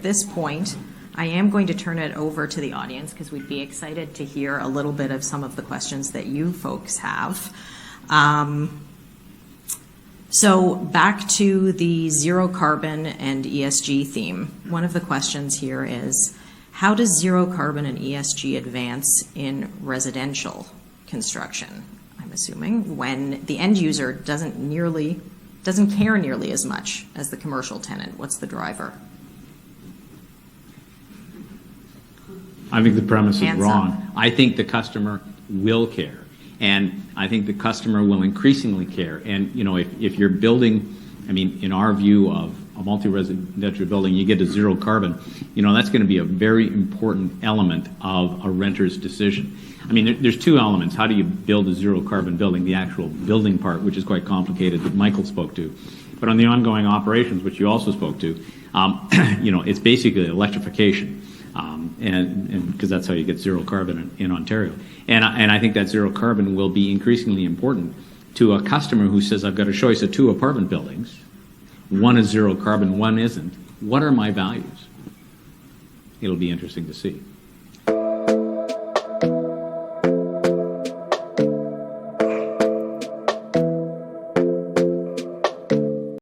this point, I am going to turn it over to the audience because we'd be excited to hear a little bit of some of the questions that you folks have. So back to the zero carbon and ESG theme. One of the questions here is, how does zero carbon and ESG advance in residential construction? I'm assuming when the end user doesn't care nearly as much as the commercial tenant. What's the driver? I think the premise is Hands wrong. up. I think the customer will care. And I think the customer will increasingly care. And, you know, if you're building, I mean, in our view of a multi-residential building, you get to zero carbon, you know, that's going to be a very important element of a renter's decision. I mean, there's two elements. How do you build a zero carbon building? The actual building part, which is quite complicated, that Michael spoke to. But on the ongoing operations, which you also spoke to, you know, it's basically electrification. And because that's how you get zero carbon in Ontario. And I think that zero carbon will be increasingly important to a customer who says, I've got a choice of 2 apartment buildings. One is zero carbon, one isn't. What are my values? It'll be interesting to see.